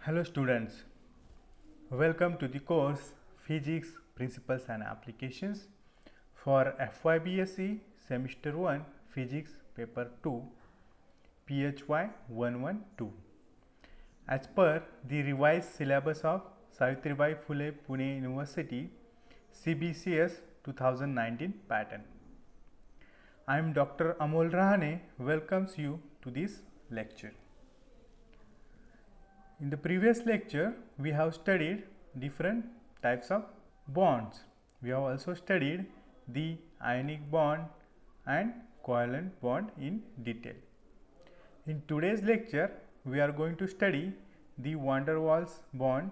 Hello students, welcome to the course Physics Principles and Applications for FYBSc Semester 1 Physics Paper 2 PHY 112 as per the revised syllabus of Savitribai Phule Pune University CBCS 2019 pattern. I am Dr. Amol Rahane welcomes you to this lecture. In the previous lecture, we have studied different types of bonds. We have also studied the ionic bond and covalent bond in detail. In today's lecture, we are going to study the van der Waals bond,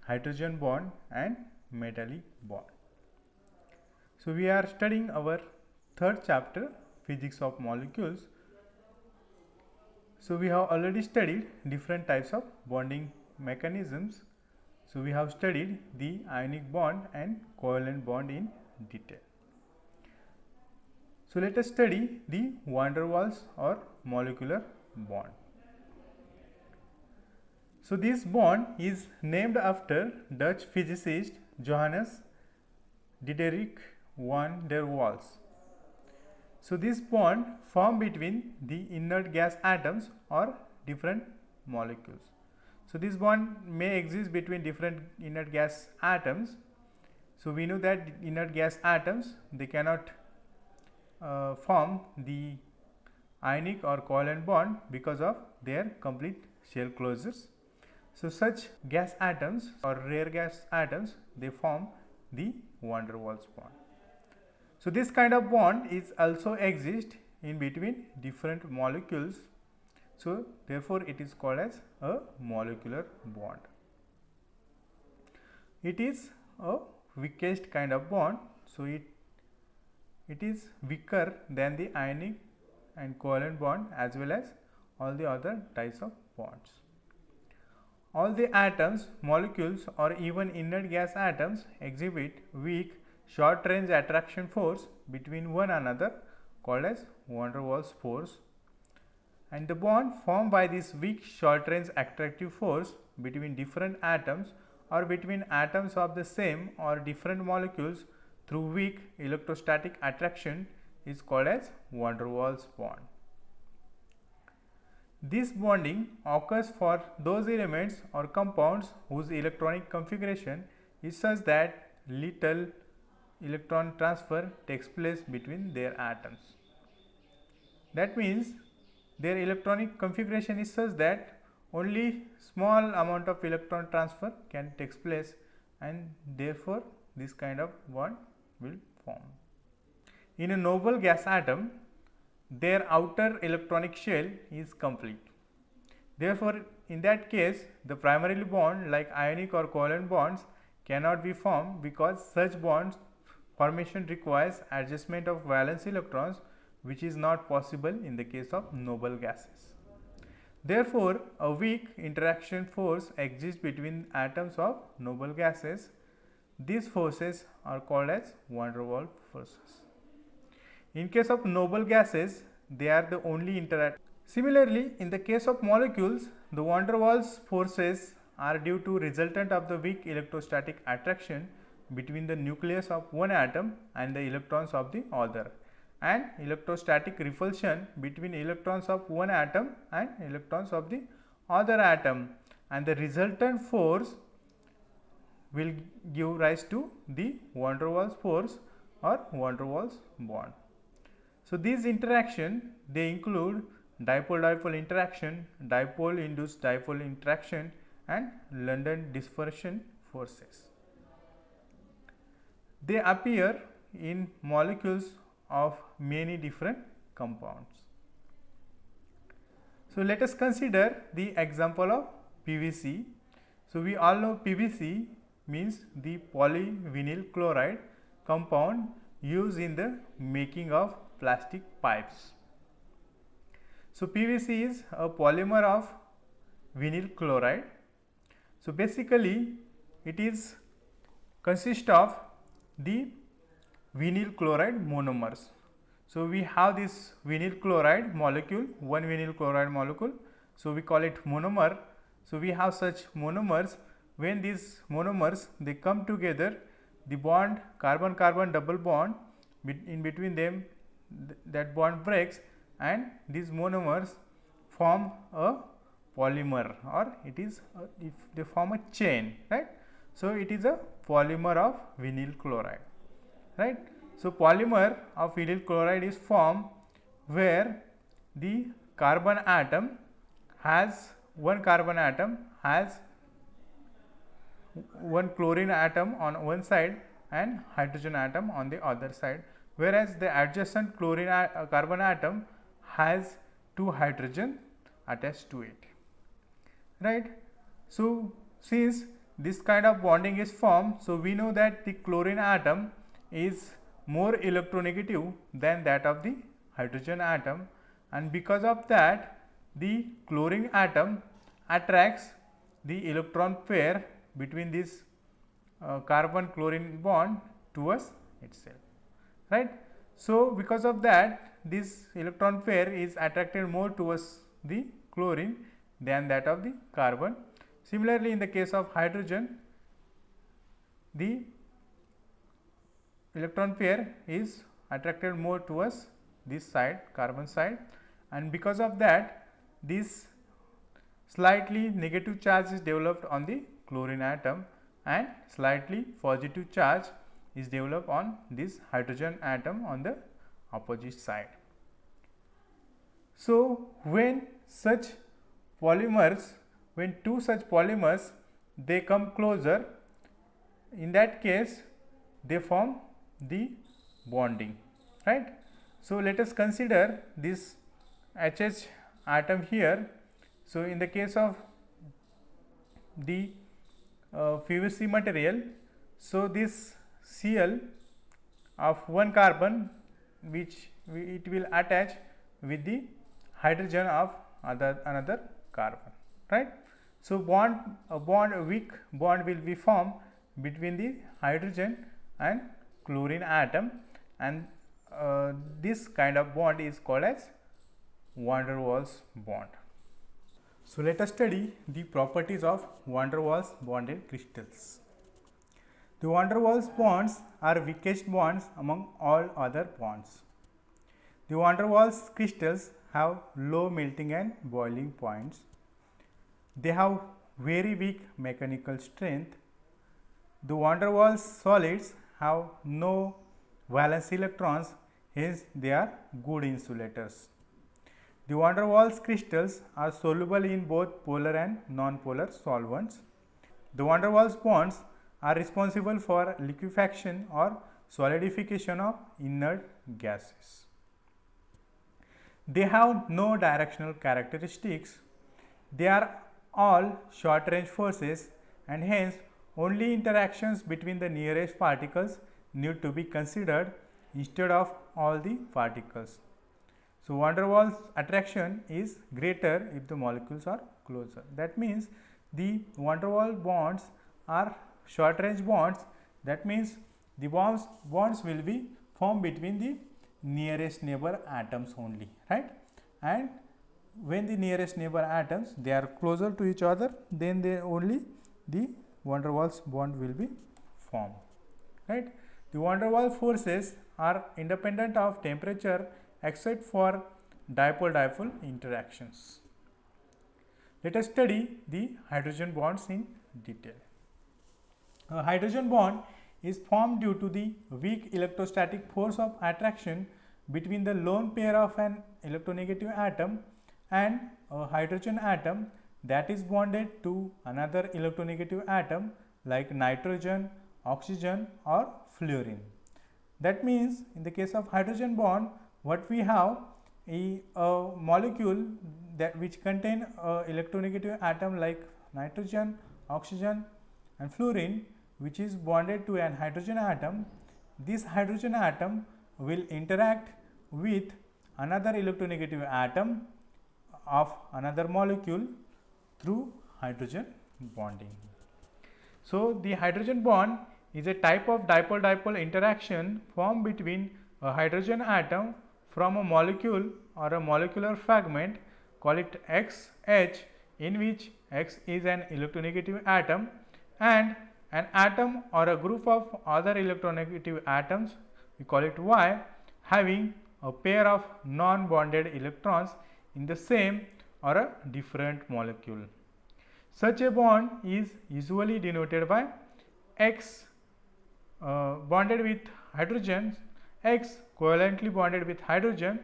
hydrogen bond and metallic bond. So, we are studying our third chapter, Physics of Molecules. So, we have already studied different types of bonding mechanisms. So, we have studied the ionic bond and covalent bond in detail. So, let us study the van der Waals or molecular bond. So, this bond is named after Dutch physicist Johannes Diederik van der Waals. So, this bond formed between the inert gas atoms or different molecules. So, this bond may exist between different inert gas atoms. So, we know that inert gas atoms they cannot form the ionic or covalent bond because of their complete shell closures. So, such gas atoms or rare gas atoms they form the van der Waals bond. So, this kind of bond is also exist in between different molecules. So, therefore, it is called as a molecular bond. It is a weakest kind of bond. So, it is weaker than the ionic and covalent bond as well as all the other types of bonds. All the atoms, molecules or even inert gas atoms exhibit weak short range attraction force between one another called as van der Waals force, and the bond formed by this weak short range attractive force between different atoms or between atoms of the same or different molecules through weak electrostatic attraction is called as van der Waals bond. This bonding occurs for those elements or compounds whose electronic configuration is such that little electron transfer takes place between their atoms. That means their electronic configuration is such that only small amount of electron transfer can take place, and therefore this kind of bond will form. In a noble gas atom, their outer electronic shell is complete. Therefore, in that case the primarily bond like ionic or covalent bonds cannot be formed because such bonds formation requires adjustment of valence electrons, which is not possible in the case of noble gases. Therefore, a weak interaction force exists between atoms of noble gases. These forces are called as van der Waals forces. In case of noble gases, they are the only interact. Similarly, in the case of molecules, the van der Waals forces are due to resultant of the weak electrostatic attraction between the nucleus of one atom and the electrons of the other, and electrostatic repulsion between electrons of one atom and electrons of the other atom, and the resultant force will give rise to the van der Waals force or van der Waals bond. So, these interaction they include dipole-dipole interaction, dipole-induced dipole interaction and London dispersion forces. They appear in molecules of many different compounds. So, let us consider the example of PVC. So, we all know PVC means the polyvinyl chloride compound used in the making of plastic pipes. So, PVC is a polymer of vinyl chloride. So, basically it is consists of the vinyl chloride monomers. So, we have this vinyl chloride molecule, one vinyl chloride molecule. So, we call it monomer. So we have such monomers. When these monomers they come together, the bond carbon carbon double bond in between them, that bond breaks, and these monomers form a polymer, or it is if they form a chain, right. So it is a polymer of vinyl chloride, right. So polymer of vinyl chloride is formed where the carbon atom has one carbon atom has one chlorine atom on one side and hydrogen atom on the other side, whereas the adjacent chlorine carbon atom has two hydrogen attached to it, right. So since this kind of bonding is formed, so we know that the chlorine atom is more electronegative than that of the hydrogen atom, and because of that the chlorine atom attracts the electron pair between this carbon chlorine bond towards itself, right. So because of that this electron pair is attracted more towards the chlorine than that of the carbon. Similarly, in the case of hydrogen, the electron pair is attracted more towards this side, carbon side, and because of that this slightly negative charge is developed on the chlorine atom and slightly positive charge is developed on this hydrogen atom on the opposite side. So when such polymers, when two such polymers they come closer, in that case they form the bonding, right. So let us consider this HH atom here. So in the case of the PVC material, so this Cl of one carbon which it will attach with the hydrogen of another carbon, right. So a weak bond will be formed between the hydrogen and chlorine atom, and this kind of bond is called as van der Waals bond. So let us study the properties of van der Waals bonded crystals. The van der Waals bonds are weakest bonds among all other bonds. The van der Waals crystals have low melting and boiling points. They have very weak mechanical strength. The van der Waals solids have no valence electrons, hence they are good insulators. The van der Waals crystals are soluble in both polar and non-polar solvents. The van der Waals bonds are responsible for liquefaction or solidification of inert gases. They have no directional characteristics. They are all short range forces, and hence only interactions between the nearest particles need to be considered instead of all the particles. So van der Waals attraction is greater if the molecules are closer. That means the van der Waals bonds are short range bonds. That means the bonds will be formed between the nearest neighbor atoms only, right. And when the nearest neighbor atoms they are closer to each other, then they only the van der Waals bond will be formed, right. The van der Waals forces are independent of temperature except for dipole-dipole interactions. Let us study the hydrogen bonds in detail. A hydrogen bond is formed due to the weak electrostatic force of attraction between the lone pair of an electronegative atom and a hydrogen atom that is bonded to another electronegative atom like nitrogen, oxygen or fluorine. That means in the case of hydrogen bond, what we have a molecule that which contain a electronegative atom like nitrogen, oxygen and fluorine, which is bonded to an hydrogen atom. This hydrogen atom will interact with another electronegative atom of another molecule through hydrogen bonding. So the hydrogen bond is a type of dipole-dipole interaction formed between a hydrogen atom from a molecule or a molecular fragment, call it XH, in which X is an electronegative atom, and an atom or a group of other electronegative atoms, we call it Y, having a pair of non-bonded electrons in the same or a different molecule. Such a bond is usually denoted by X bonded with hydrogen, X covalently bonded with hydrogen.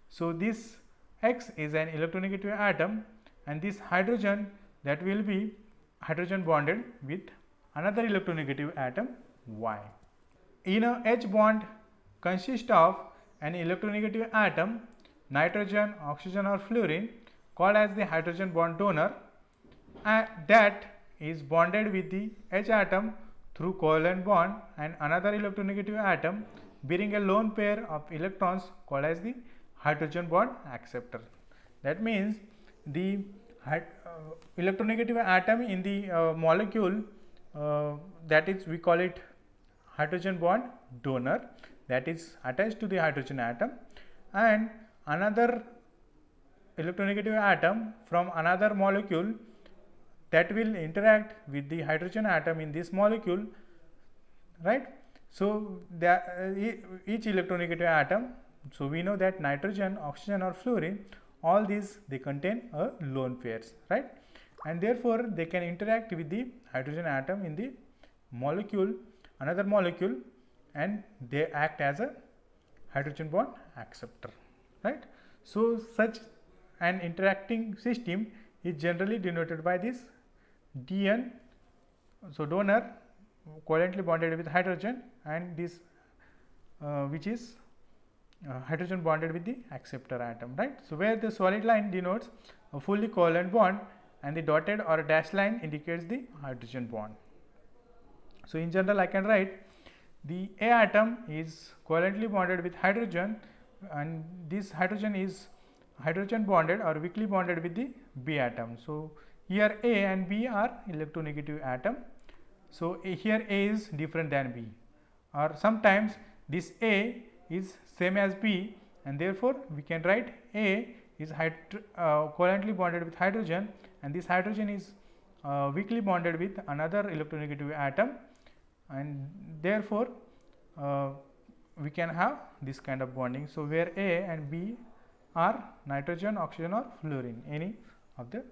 So, this X is an electronegative atom, and this hydrogen, that will be hydrogen bonded with another electronegative atom Y. In a H bond consists of an electronegative atom, nitrogen, oxygen or fluorine, called as the hydrogen bond donor, and that is bonded with the H atom through covalent bond, and another electronegative atom bearing a lone pair of electrons called as the hydrogen bond acceptor. That means the electronegative atom in the molecule, that is, we call it hydrogen bond donor, that is attached to the hydrogen atom, and another electronegative atom from another molecule that will interact with the hydrogen atom in this molecule, right. So, each electronegative atom, so we know that nitrogen, oxygen or fluorine, all these they contain a lone pairs, right, and therefore they can interact with the hydrogen atom in the molecule, another molecule, and they act as a hydrogen bond acceptor, right. So, such an interacting system is generally denoted by this DN, so donor covalently bonded with hydrogen, and this which is hydrogen bonded with the acceptor atom, right. So, where the solid line denotes a fully covalent bond and the dotted or dashed line indicates the hydrogen bond. So, in general I can write the A atom is covalently bonded with hydrogen, and this hydrogen is hydrogen bonded or weakly bonded with the B atom. So, here A and B are electronegative atom. So, here A is different than B, or sometimes this A is same as B, and therefore, we can write A is covalently bonded with hydrogen, and this hydrogen is weakly bonded with another electronegative atom, and therefore, we can have this kind of bonding. So, where A and B are nitrogen, oxygen or fluorine, any of the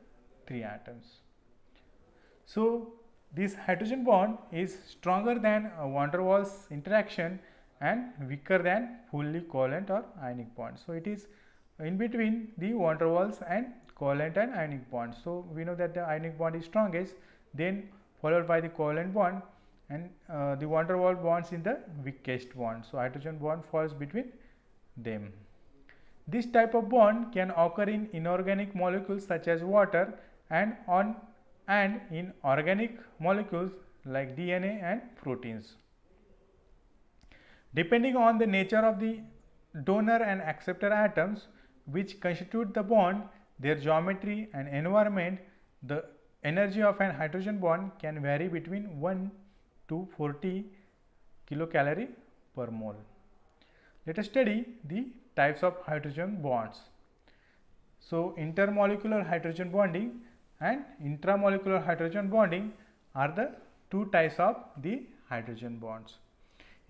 three atoms. So, this hydrogen bond is stronger than a van der Waals interaction and weaker than fully covalent or ionic bond. So, it is in between the van der Waals and covalent and ionic bond. So, we know that the ionic bond is strongest, then followed by the covalent bond, and the van der Waals bonds in the weakest bond. So, hydrogen bond falls between them. This type of bond can occur in inorganic molecules such as water, and in organic molecules like DNA and proteins. Depending on the nature of the donor and acceptor atoms which constitute the bond, their geometry and environment, the energy of an hydrogen bond can vary between 1 to 40 kilocalorie per mole. Let us study the types of hydrogen bonds. So, intermolecular hydrogen bonding and intramolecular hydrogen bonding are the two types of the hydrogen bonds.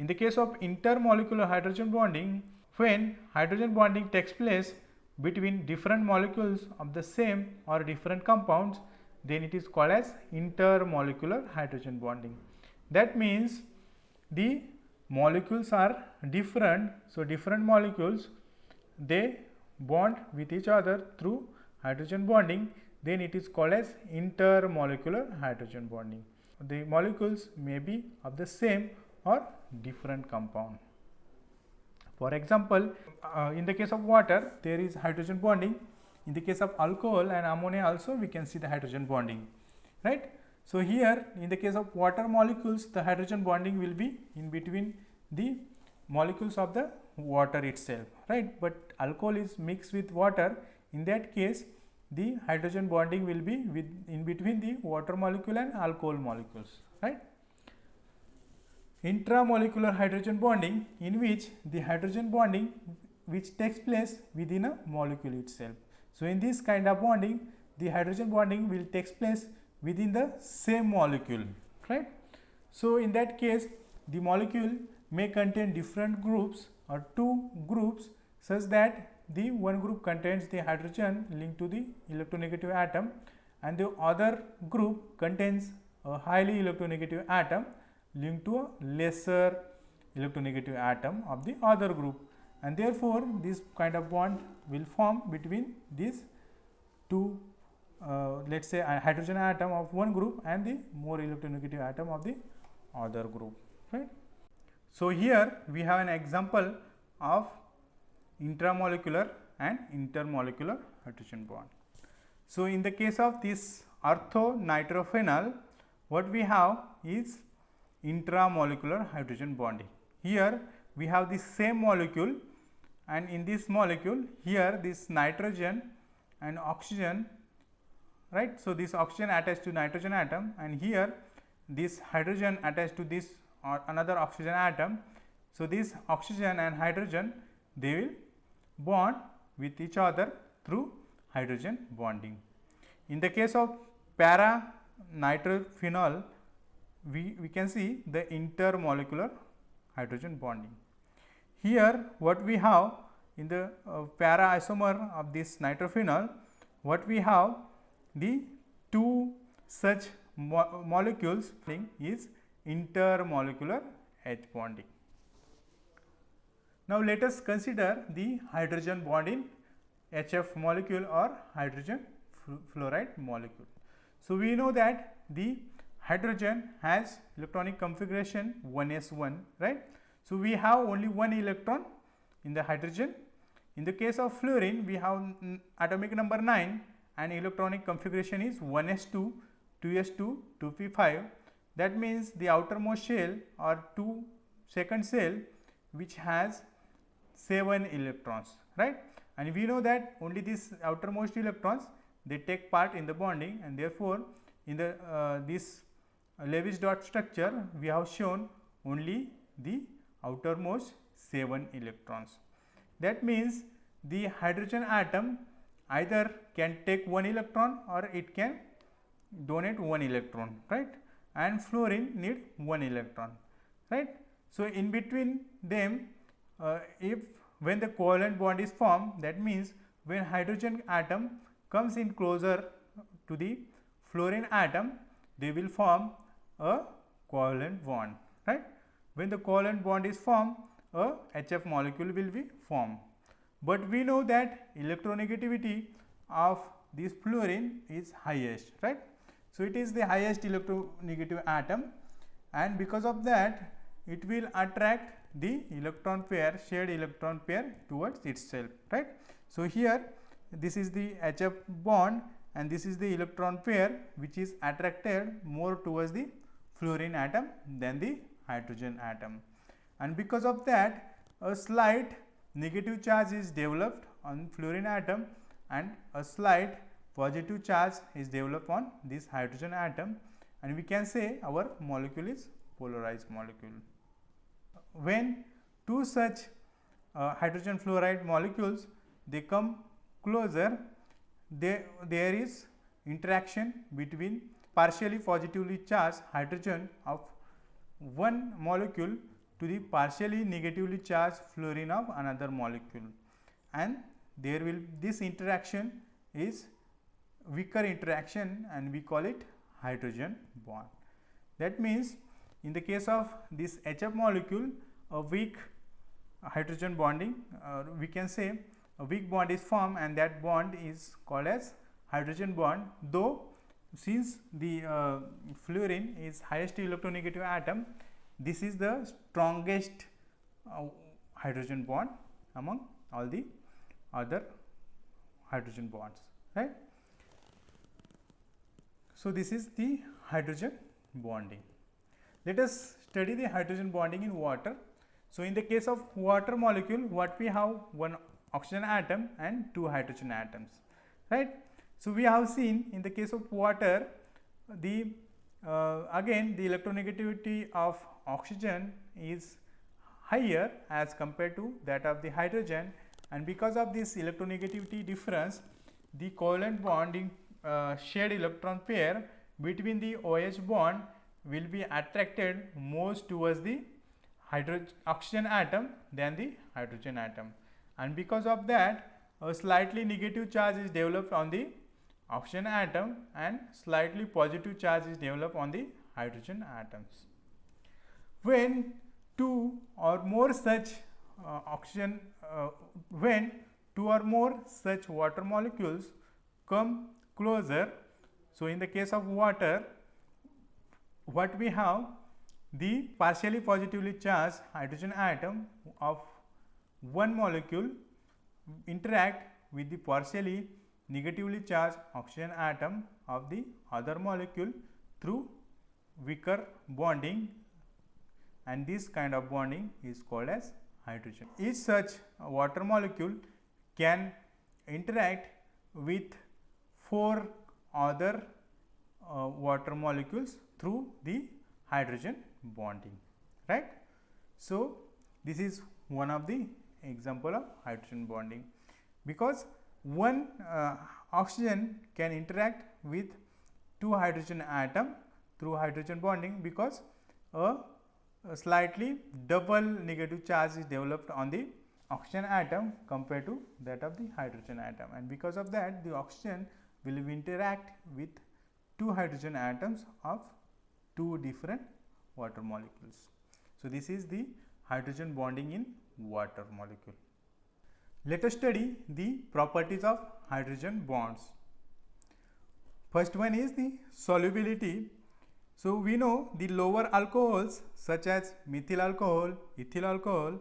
In the case of intermolecular hydrogen bonding, when hydrogen bonding takes place between different molecules of the same or different compounds, then it is called as intermolecular hydrogen bonding. That means the molecules are different. So, different molecules, they bond with each other through hydrogen bonding, then it is called as intermolecular hydrogen bonding. The molecules may be of the same or different compound. For example, in the case of water, there is hydrogen bonding. In the case of alcohol and ammonia also, we can see the hydrogen bonding, right. So, here in the case of water molecules, the hydrogen bonding will be in between the molecules of the water itself, right. But alcohol is mixed with water, in that case the hydrogen bonding will be in between the water molecule and alcohol molecules, right. Intramolecular hydrogen bonding, in which the hydrogen bonding which takes place within a molecule itself. So, in this kind of bonding, the hydrogen bonding will takes place within the same molecule, right. So in that case, the molecule may contain different groups or two groups, such that the one group contains the hydrogen linked to the electronegative atom, and the other group contains a highly electronegative atom linked to a lesser electronegative atom of the other group, and therefore this kind of bond will form between these two, let us say a hydrogen atom of one group and the more electronegative atom of the other group, right. So here we have an example of intramolecular and intermolecular hydrogen bond. So in the case of this orthonitrophenol, what we have is intramolecular hydrogen bonding. Here we have the same molecule, and in this molecule here this nitrogen and oxygen, right. So this oxygen attached to nitrogen atom, and here this hydrogen attached to this or another oxygen atom. So this oxygen and hydrogen, they will bond with each other through hydrogen bonding. In the case of para nitrophenol, we can see the intermolecular hydrogen bonding. Here what we have in the para isomer of this nitrophenol, what we have, the two such molecules is intermolecular H bonding. Now let us consider the hydrogen bond in HF molecule or hydrogen fluoride molecule. So we know that the hydrogen has electronic configuration 1s1, right. So we have only one electron in the hydrogen. In the case of fluorine, we have atomic number 9 and electronic configuration is 1s2, 2s2, 2p5. That means the outermost shell or 2 second shell which has 7 electrons, right. And we know that only these outermost electrons, they take part in the bonding, and therefore in the this Lewis dot structure we have shown only the outermost 7 electrons. That means the hydrogen atom either can take 1 electron or it can donate 1 electron, right, and fluorine need 1 electron, right. So in between them, if when the covalent bond is formed, that means when hydrogen atom comes in closer to the fluorine atom, they will form a covalent bond, right. When the covalent bond is formed, a HF molecule will be formed. But we know that electronegativity of this fluorine is highest, right. So it is the highest electronegative atom, and because of that it will attract the electron pair, shared electron pair towards itself, right. So here this is the HF bond and this is the electron pair which is attracted more towards the fluorine atom than the hydrogen atom, and because of that a slight negative charge is developed on fluorine atom and a slight positive charge is developed on this hydrogen atom, and we can say our molecule is polarized molecule. When two such hydrogen fluoride molecules they come closer, there is interaction between partially positively charged hydrogen of one molecule to the partially negatively charged fluorine of another molecule, and there will this interaction is weaker interaction and we call it hydrogen bond. That means in the case of this HF molecule, a weak hydrogen bonding, we can say a weak bond is formed, and that bond is called as hydrogen bond, though since the fluorine is highest electronegative atom, this is the strongest hydrogen bond among all the other hydrogen bonds, right. So this is the hydrogen bonding. Let us study the hydrogen bonding in water. So in the case of water molecule, what we have, one oxygen atom and 2 hydrogen atoms, right. So we have seen in the case of water, the again the electronegativity of oxygen is higher as compared to that of the hydrogen, and because of this electronegativity difference, the covalent bonding shared electron pair between the OH bond will be attracted most towards the oxygen atom than the hydrogen atom, and because of that a slightly negative charge is developed on the oxygen atom and slightly positive charge is developed on the hydrogen atoms. When two or more such when two or more such water molecules come closer, so in the case of water, what we have, the partially positively charged hydrogen atom of one molecule interact with the partially negatively charged oxygen atom of the other molecule through weaker bonding, and this kind of bonding is called as hydrogen. Each such water molecule can interact with 4 other water molecules through the hydrogen bonding, right? So this is one of the example of hydrogen bonding, because one oxygen can interact with 2 hydrogen atom through hydrogen bonding, because a slightly double negative charge is developed on the oxygen atom compared to that of the hydrogen atom, and because of that the oxygen will interact with 2 hydrogen atoms of 2 different water molecules. So this is the hydrogen bonding in water molecule. Let us study the properties of hydrogen bonds. First one is the solubility. So we know the lower alcohols such as methyl alcohol, ethyl alcohol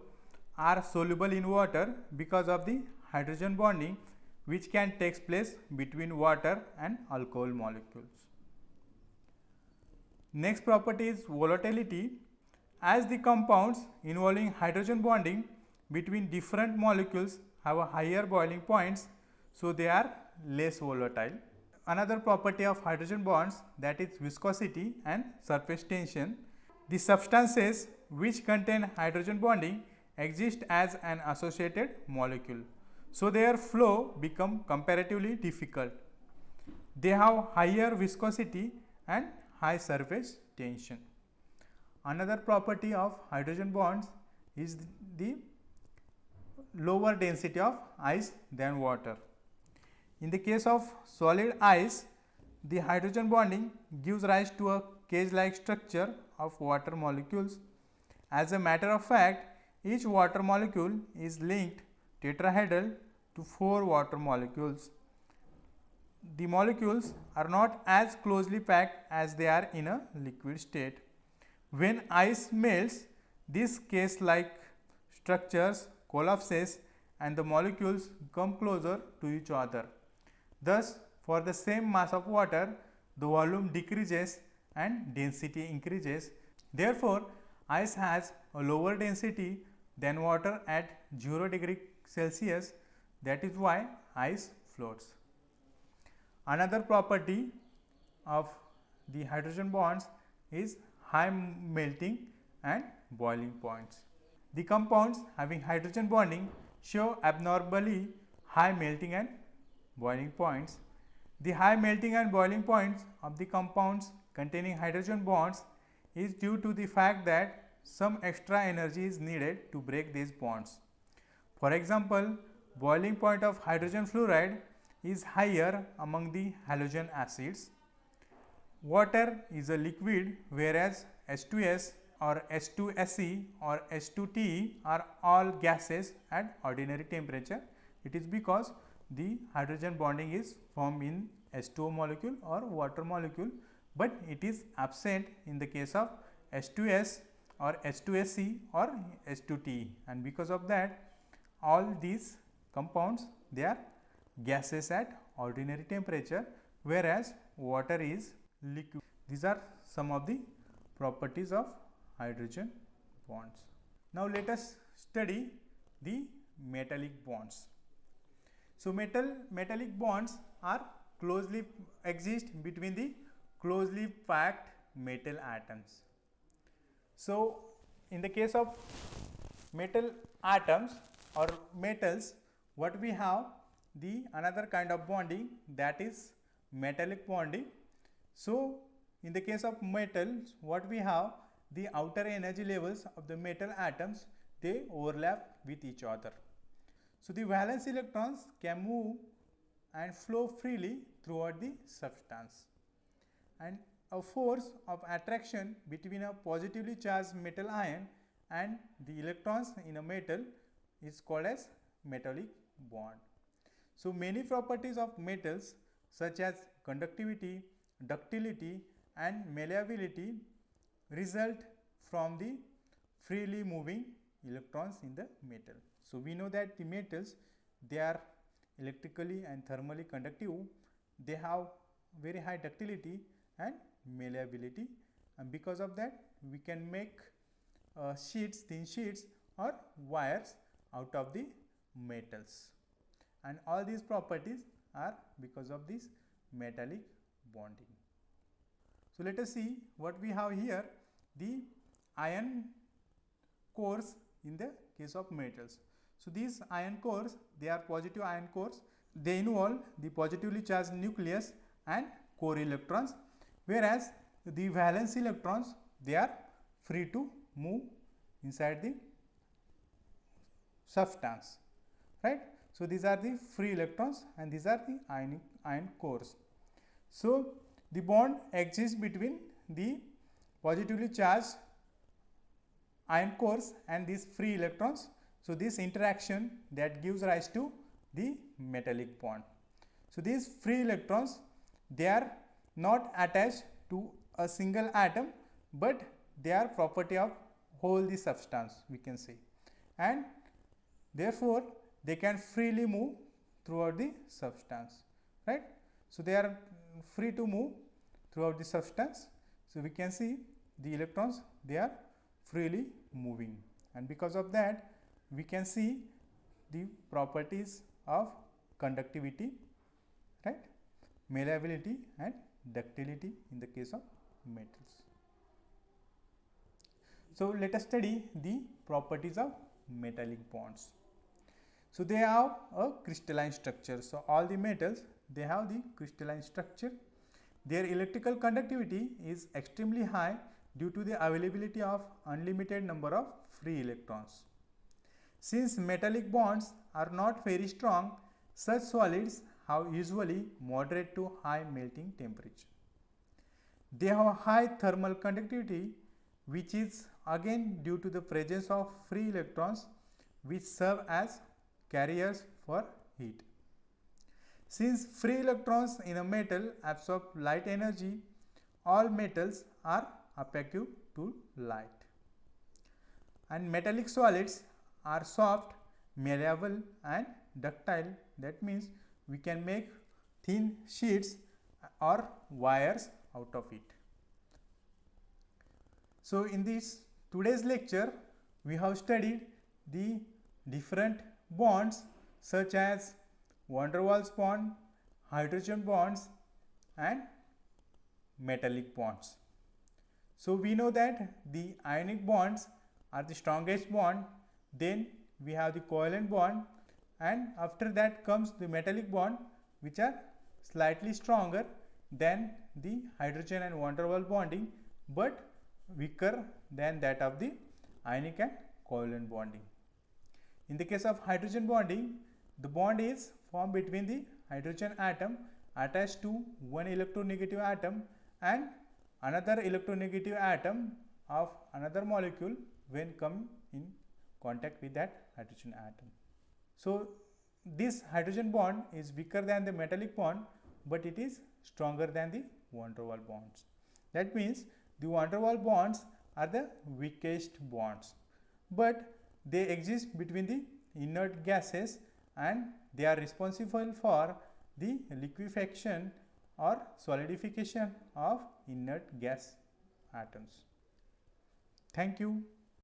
are soluble in water because of the hydrogen bonding which can take place between water and alcohol molecules. Next property is volatility. As the compounds involving hydrogen bonding between different molecules have a higher boiling points, so they are less volatile. Another property of hydrogen bonds, that is viscosity and surface tension. The substances which contain hydrogen bonding exist as an associated molecule, so their flow become comparatively difficult. They have higher viscosity and high surface tension. Another property of hydrogen bonds is the lower density of ice than water. In the case of solid ice, the hydrogen bonding gives rise to a cage-like structure of water molecules. As a matter of fact, each water molecule is linked tetrahedral to 4 water molecules. The molecules are not as closely packed as they are in a liquid state. When ice melts, these cage-like structures collapses and the molecules come closer to each other. Thus, for the same mass of water, the volume decreases and density increases. Therefore, ice has a lower density than water at 0 degree Celsius. That is why ice floats. Another property of the hydrogen bonds is high melting and boiling points. The compounds having hydrogen bonding show abnormally high melting and boiling points. The high melting and boiling points of the compounds containing hydrogen bonds is due to the fact that some extra energy is needed to break these bonds. For example, boiling point of hydrogen fluoride is higher among the halogen acids. Water is a liquid, whereas H2S or H2Se or H2Te are all gases at ordinary temperature. It is because the hydrogen bonding is formed in H2O molecule or water molecule, but it is absent in the case of H2S or H2Se or H2Te, and because of that all these compounds they are gases at ordinary temperature, whereas water is liquid. These are some of the properties of hydrogen bonds. Now let us study the metallic bonds. So metallic bonds are closely exist between the closely packed metal atoms. So in the case of metal atoms or metals, what we have, the another kind of bonding, that is metallic bonding. So in the case of metals, what we have, the outer energy levels of the metal atoms, they overlap with each other. So the valence electrons can move and flow freely throughout the substance, and a force of attraction between a positively charged metal ion and the electrons in a metal is called as metallic bond. So many properties of metals such as conductivity, ductility and malleability result from the freely moving electrons in the metal. So we know that the metals, they are electrically and thermally conductive, they have very high ductility and malleability, and because of that we can make sheets, thin sheets or wires out of the metals, and all these properties are because of this metallic bonding. So let us see what we have here, the ion cores in the case of metals. So these ion cores, they are positive ion cores, they involve the positively charged nucleus and core electrons, whereas the valence electrons, they are free to move inside the substance, right. So these are the free electrons and these are the ion cores. So the bond exists between the positively charged ion cores and these free electrons. So this interaction that gives rise to the metallic bond. So these free electrons, they are not attached to a single atom, but they are property of whole the substance, we can say, and therefore they can freely move throughout the substance, right. So they are free to move throughout the substance. So we can see the electrons, they are freely moving, and because of that we can see the properties of conductivity, right, malleability and ductility in the case of metals. So let us study the properties of metallic bonds. So they have a crystalline structure. So all the metals, they have the crystalline structure. Their electrical conductivity is extremely high due to the availability of unlimited number of free electrons. Since metallic bonds are not very strong, such solids have usually moderate to high melting temperature. They have high thermal conductivity, which is again due to the presence of free electrons which serve as carriers for heat. Since free electrons in a metal absorb light energy, all metals are opaque to light. And metallic solids are soft, malleable and ductile. That means we can make thin sheets or wires out of it. So in this today's lecture, we have studied the different bonds such as van der Waals bond, hydrogen bonds and metallic bonds. So we know that the ionic bonds are the strongest bond, then we have the covalent bond, and after that comes the metallic bond, which are slightly stronger than the hydrogen and van der Waals bonding, but weaker than that of the ionic and covalent bonding. In the case of hydrogen bonding, the bond is formed between the hydrogen atom attached to one electronegative atom and another electronegative atom of another molecule when come in contact with that hydrogen atom. So this hydrogen bond is weaker than the metallic bond, but it is stronger than the van der Waals bonds. That means the van der Waals bonds are the weakest bonds, but they exist between the inert gases and they are responsible for the liquefaction or solidification of inert gas atoms. Thank you.